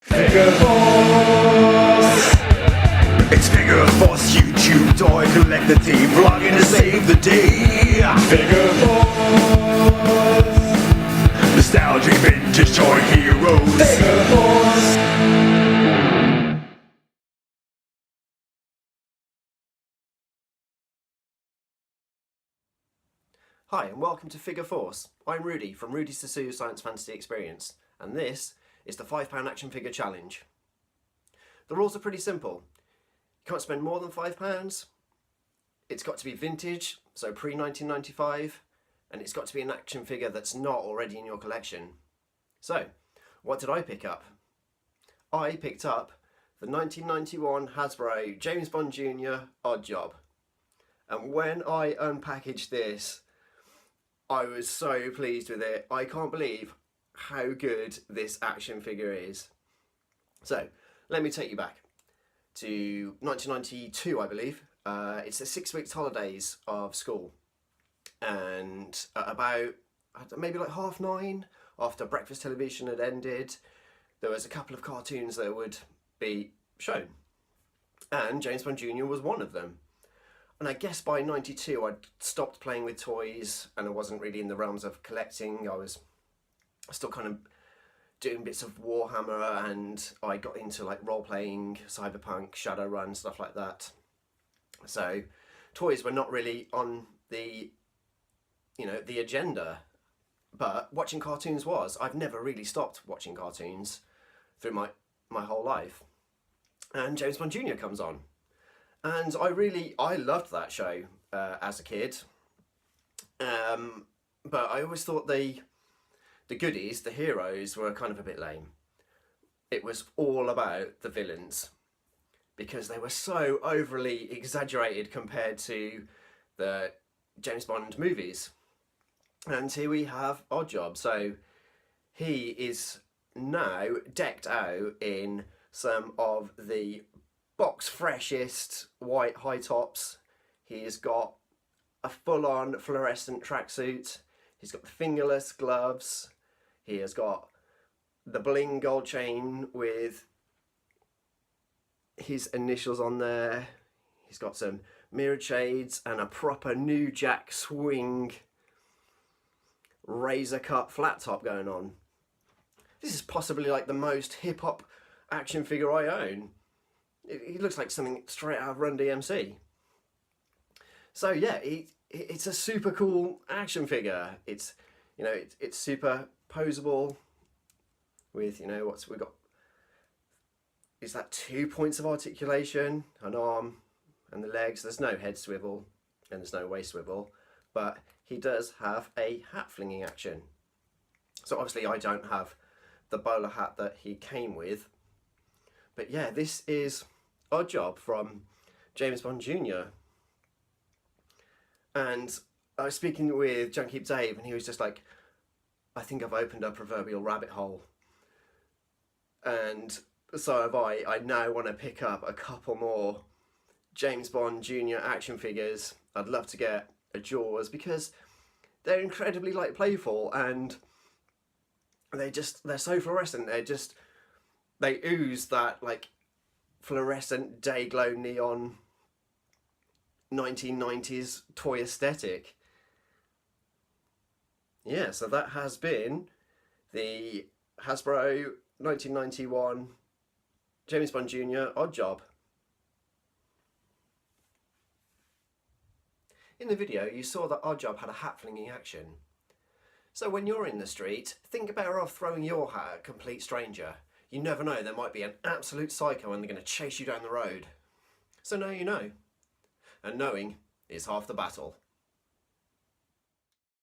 FOURce! It's FOURce, YouTube toy collector team vlogging to save the day. FOURce! Nostalgic vintage toy heroes. FOURce! Hi and welcome to FOURce. I'm Rudy from Rudy Zissou Science Fantasy Experience, and this is the £5 action figure challenge. The rules are pretty simple. You can't spend more than £5, it's got to be vintage, so pre-1995, and it's got to be an action figure that's not already in your collection. So, what did I pick up? I picked up the 1991 Hasbro James Bond Jr. Odd Job. And when I unpackaged this, I was so pleased with it. I can't believe how good this action figure is. So, let me take you back to 1992, I believe. It's the 6 weeks holidays of school. And at about maybe like 9:30, after breakfast television had ended, there was a couple of cartoons that would be shown. And James Bond Jr. was one of them. And I guess by 92 I'd stopped playing with toys and I wasn't really in the realms of collecting. I was still kind of doing bits of Warhammer, and I got into like role-playing, Cyberpunk, Shadowrun, stuff like that. So toys were not really on the, the agenda, but watching cartoons was. I've never really stopped watching cartoons through my whole life. And James Bond Jr. comes on. And I loved that show as a kid, but I always thought the goodies, the heroes, were kind of a bit lame. It was all about the villains, because they were so overly exaggerated compared to the James Bond movies. And here we have Oddjob. So he is now decked out in some of the box freshest white high tops. He's got a full-on fluorescent tracksuit. He's got the fingerless gloves. He has got the bling gold chain with his initials on there. He's got some mirrored shades and a proper New Jack swing razor cut flat top going on. This is possibly like the most hip-hop action figure I own. He looks like something straight out of Run DMC. So yeah, it's a super cool action figure. It's it's super posable with what's we got. Is that 2 points of articulation, an arm, and the legs? There's no head swivel and there's no waist swivel, but he does have a hat flinging action. So obviously I don't have the bowler hat that he came with. But yeah, this is Oddjob from James Bond Jr. And I was speaking with Junkheap Dave, and he was just like, I think I've opened a proverbial rabbit hole. And so have I. I now want to pick up a couple more James Bond Jr. action figures. I'd love to get a Jaws, because they're incredibly playful, and they're so fluorescent. They ooze that fluorescent day glow neon 1990s toy aesthetic. Yeah, so that has been the Hasbro 1991 James Bond Jr. Oddjob. In the video you saw that Oddjob had a hat flinging action. So when you're in the street, think better of throwing your hat at a complete stranger. You never know, there might be an absolute psycho and they're going to chase you down the road. So now you know. And knowing is half the battle.